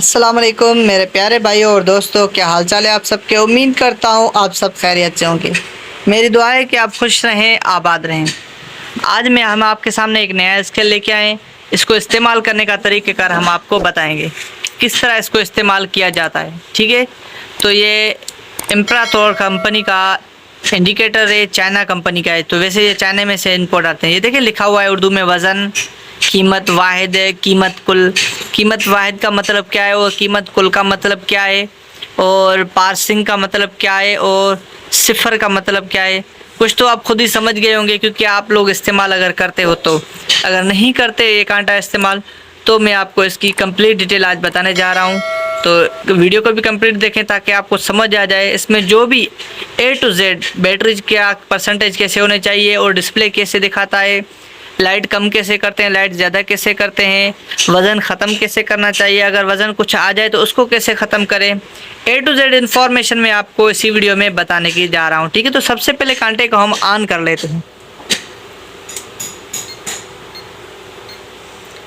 अस्सलाम वालेकुम मेरे प्यारे भाइयों और दोस्तों, क्या हाल चाल है आप सबके। उम्मीद करता हूँ आप सब खैरियत से होंगे। मेरी दुआ है कि आप खुश रहें, आबाद रहें। आज हम आपके सामने एक नया स्किल लेके आए। इसको इस्तेमाल करने का तरीक़ाकार हम आपको बताएंगे, किस तरह इसको इस्तेमाल किया जाता है। ठीक है, तो ये इम्परातोर कंपनी का इंडिकेटर है, चाइना कंपनी का है। तो वैसे ये चाइना में से इम्पोर्ट आते हैं। ये देखिए लिखा हुआ है उर्दू में वज़न, कीमत वाहिद है, कीमत कुल। कीमत वाहिद का मतलब क्या है और कीमत कुल का मतलब क्या है, और पार्सिंग का मतलब क्या है, और सिफर का मतलब क्या है। कुछ तो आप खुद ही समझ गए होंगे, क्योंकि आप लोग इस्तेमाल अगर करते हो तो। अगर नहीं करते ये कांटा इस्तेमाल, तो मैं आपको इसकी कंप्लीट डिटेल आज बताने जा रहा हूँ। तो वीडियो को भी कंप्लीट देखें ताकि आपको समझ आ जाए इसमें जो भी A to Z बैटरी क्या परसेंटेज कैसे होने चाहिए, और डिस्प्ले कैसे दिखाता है, लाइट कम कैसे करते हैं, लाइट ज़्यादा कैसे करते हैं, वज़न ख़त्म कैसे करना चाहिए, अगर वज़न कुछ आ जाए तो उसको कैसे ख़त्म करें। A to Z इन्फॉर्मेशन मैं आपको इसी वीडियो में बताने की जा रहा हूँ। ठीक है, तो सबसे पहले कांटे को हम ऑन कर लेते हैं।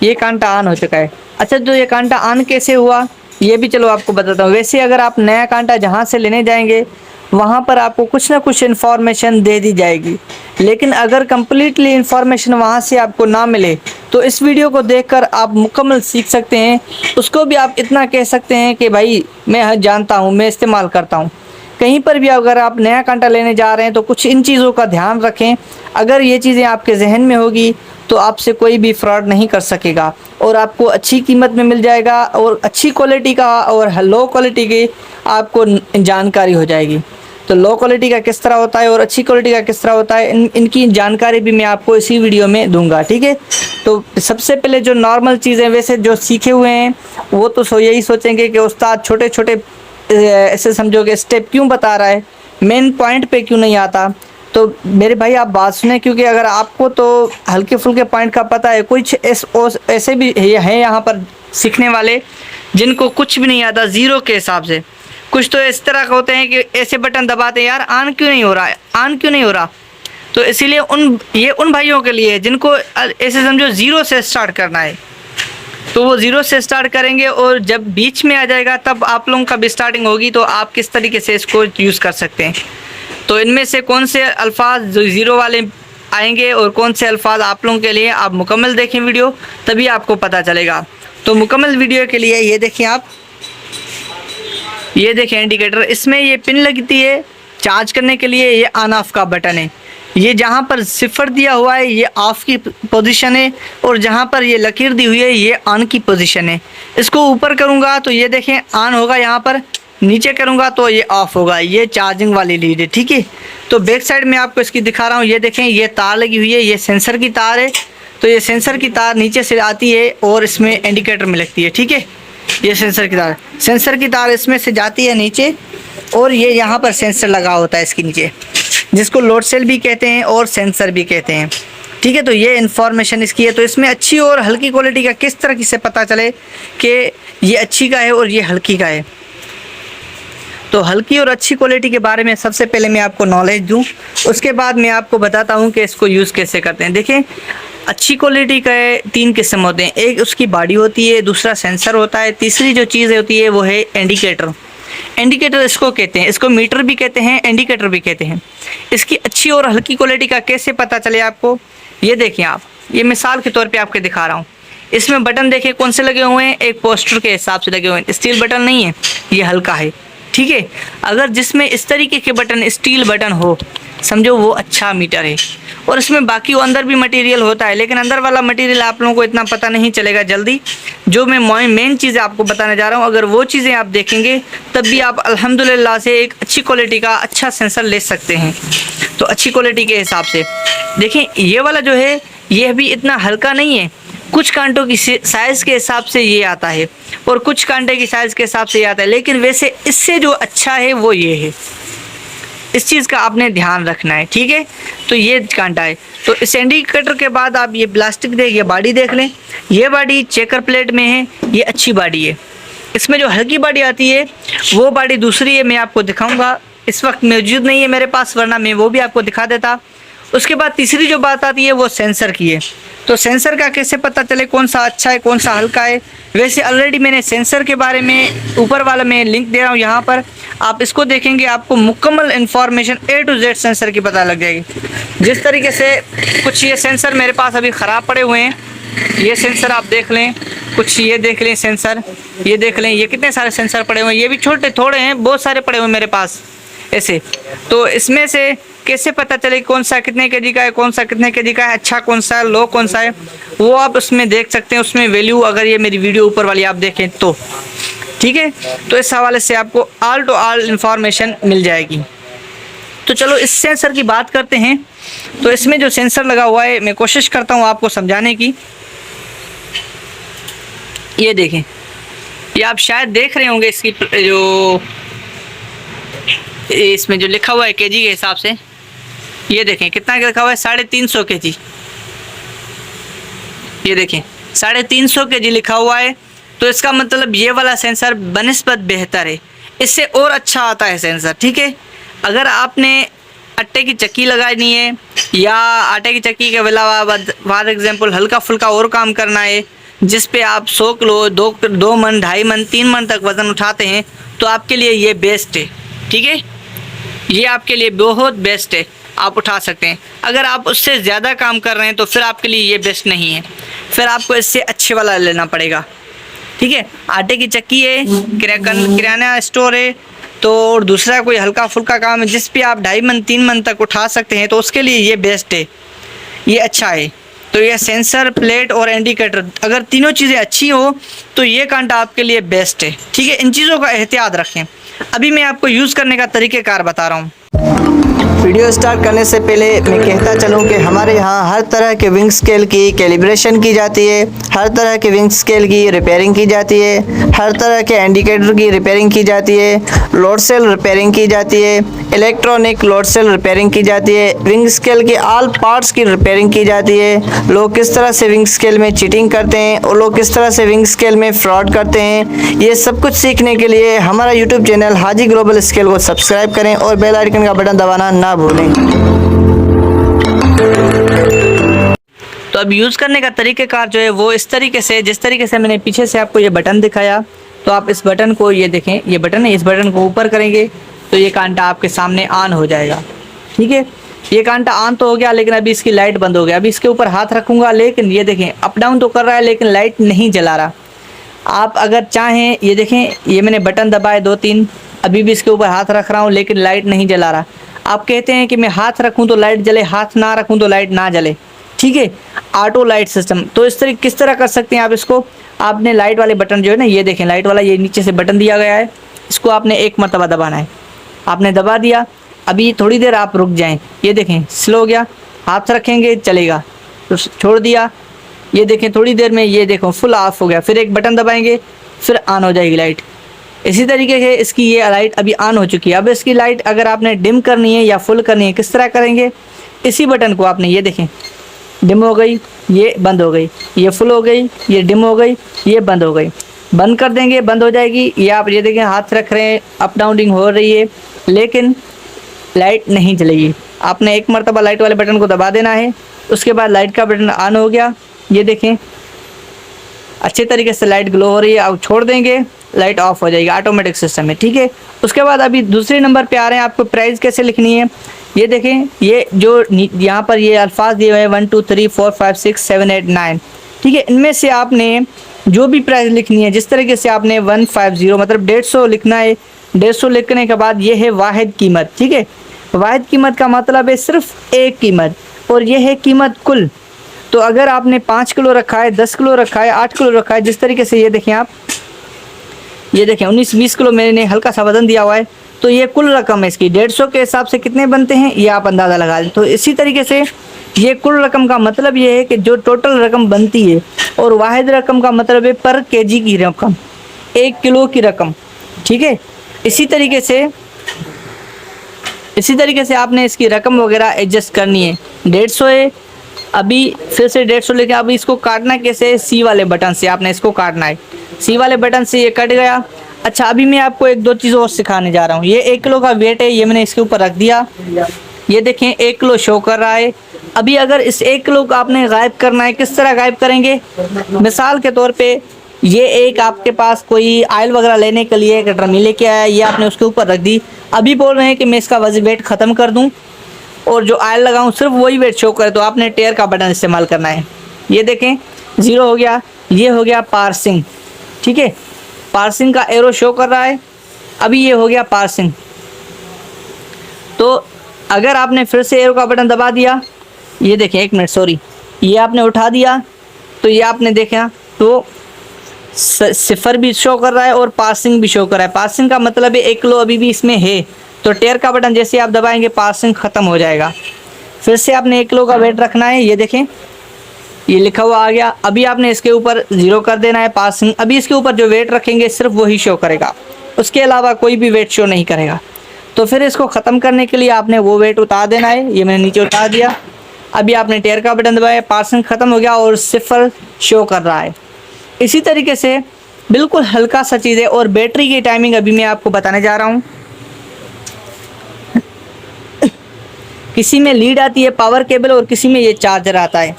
ये कांटा ऑन हो चुका है। अच्छा, तो ये कांटा ऑन कैसे हुआ ये भी चलो आपको बताता हूँ। वैसे अगर आप नया कांटा जहाँ से लेने जाएंगे वहाँ पर आपको कुछ ना कुछ इन्फॉर्मेशन दे दी जाएगी, लेकिन अगर कम्प्लीटली इन्फॉर्मेशन वहाँ से आपको ना मिले तो इस वीडियो को देखकर आप मुकम्मल सीख सकते हैं। उसको भी आप इतना कह सकते हैं कि भाई मैं जानता हूँ, मैं इस्तेमाल करता हूँ। कहीं पर भी अगर आप नया कांटा लेने जा रहे हैं तो कुछ इन चीज़ों का ध्यान रखें। अगर ये चीज़ें आपके जहन में होगी तो आपसे कोई भी फ्रॉड नहीं कर सकेगा, और आपको अच्छी कीमत में मिल जाएगा, और अच्छी क्वालिटी का और लो क्वालिटी की आपको जानकारी हो जाएगी। तो लो क्वालिटी का किस तरह होता है और अच्छी क्वालिटी का किस तरह होता है, इनकी जानकारी भी मैं आपको इसी वीडियो में दूंगा। ठीक है, तो सबसे पहले जो नॉर्मल चीज़ें वैसे जो सीखे हुए हैं वो तो यही सोचेंगे कि उस्ताद छोटे छोटे ऐसे समझोगे स्टेप क्यों बता रहा है, मेन पॉइंट पे क्यों नहीं आता। तो मेरे भाई आप बात सुने, क्योंकि अगर आपको तो हल्के फुल्के पॉइंट का पता है, कुछ ऐसे भी हैं यहाँ पर सीखने वाले जिनको कुछ भी नहीं आता, ज़ीरो के हिसाब से। कुछ तो इस तरह का होते हैं कि ऐसे बटन दबाते हैं, यार ऑन क्यों नहीं हो रहा है, ऑन क्यों नहीं हो रहा। तो इसीलिए ये उन भाइयों के लिए जिनको ऐसे समझो ज़ीरो से स्टार्ट करना है, तो वो ज़ीरो से स्टार्ट करेंगे, और जब बीच में आ जाएगा तब आप लोगों का भी स्टार्टिंग होगी, तो आप किस तरीके से इसको यूज़ कर सकते हैं। तो इनमें से कौन से अल्फाज जो ज़ीरो वाले आएंगे और कौन से अल्फाज आप लोगों के लिए, आप मुकम्मल देखें वीडियो, तभी आपको पता चलेगा। तो मुकम्मल वीडियो के लिए ये देखें आप, ये देखें इंडिकेटर, इसमें ये पिन लगती है चार्ज करने के लिए। ये ऑन ऑफ का बटन है। ये जहाँ पर सिफर दिया हुआ है ये ऑफ़ की पोजीशन है, और जहाँ पर ये लकीर दी हुई है ये ऑन की पोजीशन है। इसको ऊपर करूँगा तो ये देखें ऑन होगा, यहाँ पर नीचे करूँगा तो ये ऑफ़ होगा। ये चार्जिंग वाली लीड है। ठीक है, तो बैक साइड में आपको इसकी दिखा रहा हूँ। ये देखें ये तार लगी हुई है, ये सेंसर की तार है। तो ये सेंसर की तार नीचे से आती है और इसमें इंडिकेटर में लगती है। ठीक है, ये सेंसर की तार इसमें से जाती है नीचे, और ये यहाँ पर सेंसर लगा होता है इसके नीचे, जिसको लोड सेल भी कहते हैं और सेंसर भी कहते हैं। ठीक है, तो ये इन्फॉर्मेशन इसकी है। तो इसमें अच्छी और हल्की क्वालिटी का किस तरह से पता चले कि ये अच्छी का है और ये हल्की का है। तो हल्की और अच्छी क्वालिटी के बारे में सबसे पहले मैं आपको नॉलेज दूं, उसके बाद मैं आपको बताता हूं कि इसको यूज़ कैसे करते हैं। देखें, अच्छी क्वालिटी का 3 किस्म होते हैं। एक उसकी बॉडी होती है, दूसरा सेंसर होता है, तीसरी जो चीज़ होती है वो है इंडिकेटर। इंडिकेटर इसको कहते हैं, इसको मीटर भी कहते हैं, इंडिकेटर भी कहते हैं। इसकी अच्छी और हल्की क्वालिटी का कैसे पता चले आपको, ये देखें आप, ये मिसाल के तौर पे आपको दिखा रहा हूँ। इसमें बटन देखें कौन से लगे हुए हैं, एक पोस्टर के हिसाब से लगे हुए हैं। स्टील बटन नहीं है, ये हल्का है। ठीक है, अगर जिसमें इस तरीके के बटन स्टील बटन हो, समझो वो अच्छा मीटर है। और इसमें बाकी वो अंदर भी मटेरियल होता है, लेकिन अंदर वाला मटेरियल आप लोगों को इतना पता नहीं चलेगा जल्दी। जो मैं मेन चीज़ें आपको बताने जा रहा हूँ, अगर वो चीज़ें आप देखेंगे तब भी आप अल्हम्दुलिल्लाह से एक अच्छी क्वालिटी का अच्छा सेंसर ले सकते हैं। तो अच्छी क्वालिटी के हिसाब से देखें, ये वाला जो है ये भी इतना हल्का नहीं है। कुछ कांटों की साइज़ के हिसाब से ये आता है, और कुछ कांटे की साइज़ के हिसाब से ये आता है, लेकिन वैसे इससे जो अच्छा है वो ये है। इस चीज़ का आपने ध्यान रखना है। ठीक है, तो ये कांटा है। तो इस इंडिकेटर के बाद आप ये प्लास्टिक ये बॉडी देख लें। ये बॉडी चेकर प्लेट में है, ये अच्छी बॉडी है। इसमें जो हल्की बॉडी आती है वो बॉडी दूसरी है, मैं आपको दिखाऊंगा। इस वक्त मौजूद नहीं है मेरे पास, वरना मैं वो भी आपको दिखा देता। उसके बाद तीसरी जो बात आती है वो सेंसर की है। तो सेंसर का कैसे पता चले कौन सा अच्छा है कौन सा हल्का है? वैसे ऑलरेडी मैंने सेंसर के बारे में ऊपर वाला मैं लिंक दे रहा हूँ यहाँ पर, आप इसको देखेंगे आपको मुकम्मल information A to Z sensor की पता लग जाएगी। जिस तरीके से कुछ ये सेंसर मेरे पास अभी ख़राब पड़े हुए हैं, ये सेंसर आप देख लें, कुछ ये देख लें सेंसर, ये देख लें, ये कितने सारे सेंसर पड़े हुए हैं, ये भी छोटे थोड़े हैं, बहुत सारे पड़े हुए हैं मेरे पास ऐसे। तो इसमें से कैसे पता चले कौन सा कितने केजी का है, कौन सा कितने केजी का है, अच्छा कौन सा है, लो कौन सा है, वो आप उसमें देख सकते हैं। उसमें वैल्यू अगर ये मेरी वीडियो ऊपर वाली आप देखें तो ठीक है। तो इस हवाले से आपको ऑल टू ऑल इंफॉर्मेशन मिल जाएगी। तो चलो इस सेंसर की बात करते हैं। तो इसमें जो सेंसर लगा हुआ है मैं कोशिश करता हूँ आपको समझाने की। ये देखें, ये आप शायद देख रहे होंगे इसकी जो इसमें जो लिखा हुआ है केजी के हिसाब से, ये देखें कितना लिखा हुआ है, 350 केजी। ये देखें 350 केजी लिखा हुआ है। तो इसका मतलब ये वाला सेंसर बनिस्बत बेहतर है, इससे और अच्छा आता है सेंसर, ठीक है। अगर आपने आटे की चक्की लगानी है या आटे की चक्की के अलावा फॉर एग्जांपल हल्का फुल्का और काम करना है जिस पे आप 100 किलो 2 मन 2.5 मन 3 मन तक वज़न उठाते हैं, तो आपके लिए ये बेस्ट है, ठीक है। ये आपके लिए बहुत बेस्ट है, आप उठा सकते हैं। अगर आप उससे ज़्यादा काम कर रहे हैं तो फिर आपके लिए ये बेस्ट नहीं है, फिर आपको इससे अच्छे वाला लेना पड़ेगा, ठीक है। आटे की चक्की है, किराना स्टोर है, तो और दूसरा कोई हल्का फुल्का काम है जिस पे आप 2.5 मन 3 मन तक उठा सकते हैं, तो उसके लिए ये बेस्ट है, ये अच्छा है। तो ये सेंसर, प्लेट और इंडिकेटर अगर तीनों चीज़ें अच्छी हो तो ये कांटा आपके लिए बेस्ट है, ठीक है। इन चीज़ों का एहतियात रखें। अभी मैं आपको यूज़ करने का तरीक़ेकार बता रहा हूँ। वीडियो स्टार्ट करने से पहले मैं कहता चलूं कि हमारे यहाँ हर तरह के विंग स्केल की कैलिब्रेशन की जाती है, हर तरह के विंग स्केल की रिपेयरिंग की जाती है, हर तरह के इंडिकेटर की रिपेयरिंग की जाती है, लोड सेल रिपेयरिंग की जाती है, इलेक्ट्रॉनिक लोड सेल रिपेयरिंग की जाती है, विंग स्केल के ऑल पार्ट्स की रिपेयरिंग की जाती है। लोग किस तरह से विंग स्केल में चीटिंग करते हैं और लोग किस तरह से विंग स्केल में फ्रॉड करते हैं, ये सब कुछ सीखने के लिए हमारा यूट्यूब चैनल हाजी ग्लोबल स्केल को सब्सक्राइब करें और बेल आइकन का बटन दबाना ना भूलें। तो अब यूज़ करने का तरीक़ेकार जो है वो इस तरीके से, जिस तरीके से मैंने पीछे से आपको ये बटन दिखाया, तो आप इस बटन को, ये देखें ये बटन है, इस बटन को ऊपर करेंगे तो ये कांटा आपके सामने ऑन हो जाएगा, ठीक है। ये कांटा ऑन तो हो गया, लेकिन अभी इसकी लाइट बंद हो गया। अभी इसके ऊपर हाथ रखूँगा, लेकिन ये देखें अप डाउन तो कर रहा है लेकिन लाइट नहीं जला रहा। आप अगर चाहें, ये देखें ये मैंने बटन दबाए 2-3, अभी भी इसके ऊपर हाथ रख रहा हूँ लेकिन लाइट नहीं जला रहा। आप कहते हैं कि मैं हाथ रखूं तो लाइट जले, हाथ ना रखूं तो लाइट ना जले, ठीक है। ऑटो लाइट सिस्टम, तो इस तरह किस तरह कर सकते हैं आप इसको? आपने लाइट वाले बटन जो है ना, ये देखें लाइट वाला, ये नीचे से बटन दिया गया है, इसको आपने एक मरतबा दबाना है। आपने दबा दिया, अभी थोड़ी देर आप रुक जाएं, ये देखें स्लो हो गया, हाथ रखेंगे चलेगा, तो छोड़ दिया, ये देखें थोड़ी देर में ये देखो फुल ऑफ हो गया, फिर एक बटन दबाएंगे फिर ऑन हो जाएगी लाइट। इसी तरीके से इसकी ये लाइट अभी ऑन हो चुकी है। अब इसकी लाइट अगर आपने डिम करनी है या फुल करनी है, किस तरह करेंगे? इसी बटन को आपने, ये देखें डिम हो गई, ये बंद हो गई, ये फुल हो गई, ये डिम हो गई, ये बंद हो गई, बंद कर देंगे बंद हो जाएगी। ये आप ये देखें हाथ रख रहे हैं, अप डाउनिंग हो रही है लेकिन लाइट नहीं जलेगी। आपने एक मरतबा लाइट वाले बटन को दबा देना है, उसके बाद लाइट का बटन ऑन हो गया, ये देखें अच्छे तरीके से लाइट ग्लो हो रही है। अब छोड़ देंगे लाइट ऑफ हो जाएगी, ऑटोमेटिक सिस्टम है, ठीक है। उसके बाद अभी दूसरे नंबर पे आ रहे हैं, आपको प्राइस कैसे लिखनी है। ये देखें ये जो यहाँ पर ये अल्फाज दिए हुए हैं 1 2 3 4 5 6 7 8 9, ठीक है। इनमें से आपने जो भी प्राइस लिखनी है, जिस तरीके से आपने 150 मतलब 150 लिखना है। 150 लिखने के बाद ये है वाहिद कीमत, ठीक है। वाहिद कीमत का मतलब है सिर्फ एक कीमत, और ये है कीमत कुल। तो अगर आपने 5 किलो रखा है, 10 किलो रखा है, 8 किलो रखा है, जिस तरीके से ये देखें आप, ये देखें 19-20 किलो मैंने हल्का सा वजन दिया हुआ है, तो ये कुल रकम है इसकी। 150 के हिसाब से कितने बनते हैं ये आप अंदाज़ा लगा लें। तो इसी तरीके से ये कुल रकम का मतलब ये है कि जो टोटल रकम बनती है, और वाहिद रकम का मतलब है पर केजी की रकम, 1 किलो की रकम, ठीक है। इसी तरीके से आपने इसकी रकम वगैरह एडजस्ट करनी है। 150 है, अभी फिर से 150 लेके अभी इसको काटना कैसे? सी वाले बटन से आपने इसको काटना है। सी वाले बटन से ये कट गया। अच्छा अभी मैं आपको 1-2 चीज़ और सिखाने जा रहा हूँ। ये 1 किलो का वेट है, ये मैंने इसके ऊपर रख दिया। ये देखें 1 किलो शो कर रहा है। अभी अगर इस 1 किलो को आपने गायब करना है, किस तरह गायब करेंगे? मिसाल के तौर पे ये एक आपके पास कोई ऑयल वगैरह लेने के लिए एक ड्रमी लेके आया, ये आपने उसके ऊपर रख दी। अभी बोल रहे हैं कि मैं इसका वजन वेट ख़त्म कर दूं और जो ऑयल लगाऊं सिर्फ वही वेट शो करे, तो आपने टेयर का बटन इस्तेमाल करना है। ये देखें 0 हो गया, ये हो गया पार्सिंग, ठीक है, पार्सिंग का एरो शो कर रहा है। अभी ये हो गया पार्सिंग। तो अगर आपने फिर से एरो का बटन दबा दिया, ये देखें 1 मिनट सॉरी, ये आपने उठा दिया तो ये आपने देखा तो 0 भी शो कर रहा है और पासिंग भी शो कर रहा है। पासिंग का मतलब है 1 किलो अभी भी इसमें है, तो टेयर का बटन जैसे आप दबाएंगे पासिंग ख़त्म हो जाएगा। फिर से आपने 1 किलो का वेट रखना है, ये देखें ये लिखा हुआ आ गया। अभी आपने इसके ऊपर 0 कर देना है पासिंग। अभी इसके ऊपर जो वेट रखेंगे सिर्फ वही शो करेगा, उसके अलावा कोई भी वेट शो नहीं करेगा। तो फिर इसको ख़त्म करने के लिए आपने वो वेट उतार देना है, ये मैंने नीचे उतार दिया। अभी आपने टेयर का बटन दबाया, पासिंग ख़त्म हो गया और 0 शो कर रहा है। इसी तरीके से बिल्कुल हल्का सा चीज़ है। और बैटरी की टाइमिंग अभी मैं आपको बताने जा रहा हूँ। किसी में लीड आती है पावर केबल और किसी में ये चार्जर आता है,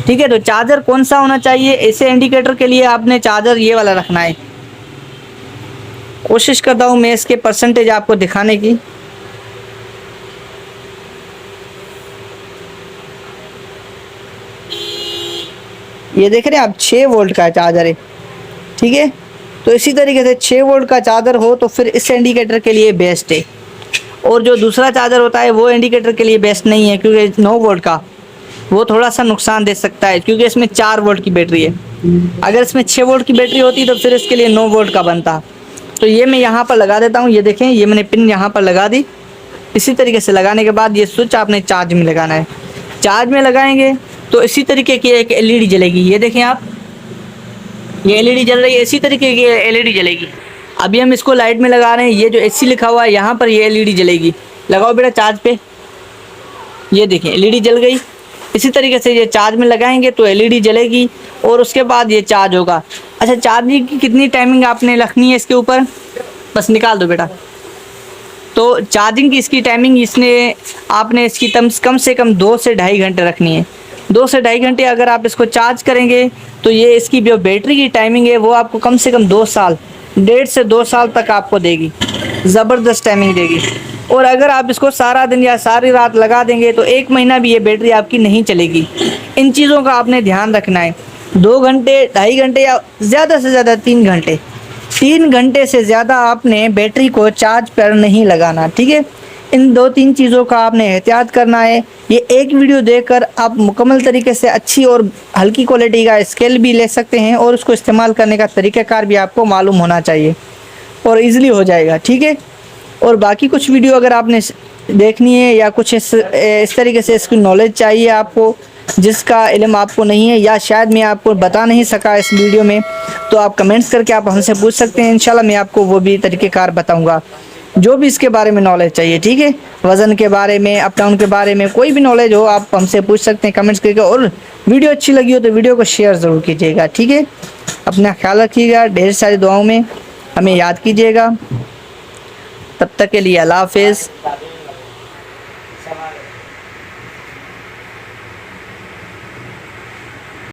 ठीक है। तो चार्जर कौन सा होना चाहिए? ऐसे इंडिकेटर के लिए आपने चार्जर ये वाला रखना है। कोशिश करता हूँ मैं इसके परसेंटेज आपको दिखाने की। ये देख रहे हैं आप 6 वोल्ट का चार्जर है, ठीक है। तो इसी तरीके से 6 वोल्ट का चार्जर हो तो फिर इस इंडिकेटर के लिए बेस्ट है। और जो दूसरा चार्जर होता है वो इंडिकेटर के लिए बेस्ट नहीं है, क्योंकि 9 वोल्ट का वो थोड़ा सा नुकसान दे सकता है, क्योंकि इसमें 4 वोल्ट की बैटरी है। अगर इसमें 6 वोल्ट की बैटरी होती तो फिर इसके लिए 9 वोल्ट का बनता। तो ये मैं यहाँ पर लगा देता हूँ। ये देखें ये मैंने पिन यहाँ पर लगा दी। इसी तरीके से लगाने के बाद ये स्विच आपने चार्ज में लगाना है। चार्ज में लगाएंगे तो इसी तरीके की एक एलईडी जलेगी। ये देखें आप, ये एलईडी जल रही है, इसी तरीके की एलईडी जलेगी। अभी हम इसको लाइट में लगा रहे हैं। ये जो एसी लिखा हुआ है यहाँ पर ये एलईडी जलेगी। लगाओ बेटा चार्ज पे। ये देखें एलईडी जल गई। इसी तरीके से ये चार्ज में लगाएंगे तो एलईडी जलेगी और उसके बाद ये चार्ज होगा। अच्छा, चार्जिंग की कितनी टाइमिंग आपने रखनी है इसके ऊपर? बस निकाल दो बेटा। तो चार्जिंग की इसकी टाइमिंग आपने इसकी कम से कम 2 से ढाई घंटे रखनी है। 2 से ढाई घंटे अगर आप इसको चार्ज करेंगे तो ये इसकी जो बैटरी की टाइमिंग है वो आपको कम से कम 2 साल, 1.5 से 2 साल तक आपको देगी। ज़बरदस्त टाइमिंग देगी। और अगर आप इसको सारा दिन या सारी रात लगा देंगे तो 1 महीना भी ये बैटरी आपकी नहीं चलेगी। इन चीज़ों का आपने ध्यान रखना है। 2 घंटे, ढाई घंटे या ज़्यादा से ज़्यादा 3 घंटे, 3 घंटे से ज़्यादा आपने बैटरी को चार्ज पर नहीं लगाना, ठीक है। इन 2-3 चीज़ों का आपने एहतियात करना है। ये एक वीडियो देखकर आप मुकम्मल तरीके से अच्छी और हल्की क्वालिटी का स्केल भी ले सकते हैं और उसको इस्तेमाल करने का तरीक़ाकार भी आपको मालूम होना चाहिए और ईज़िली हो जाएगा, ठीक है। और बाकी कुछ वीडियो अगर आपने देखनी है या कुछ इस तरीके से इसकी नॉलेज चाहिए आपको, जिसका इल्म आपको नहीं है या शायद मैं आपको बता नहीं सका इस वीडियो में, तो आप कमेंट्स करके आप हमसे पूछ सकते हैं। इंशाल्लाह मैं आपको वो भी तरीक़ेकार बताऊंगा, जो भी इसके बारे में नॉलेज चाहिए, ठीक है। वज़न के बारे में, अप डाउन के बारे में, कोई भी नॉलेज हो आप हमसे पूछ सकते हैं कमेंट्स करके। और वीडियो अच्छी लगी हो तो वीडियो को शेयर ज़रूर कीजिएगा, ठीक है। अपना ख्याल रखिएगा, ढेर सारी दुआओं में हमें याद कीजिएगा। तब तक के लिए अल्लाह हाफ़िज़।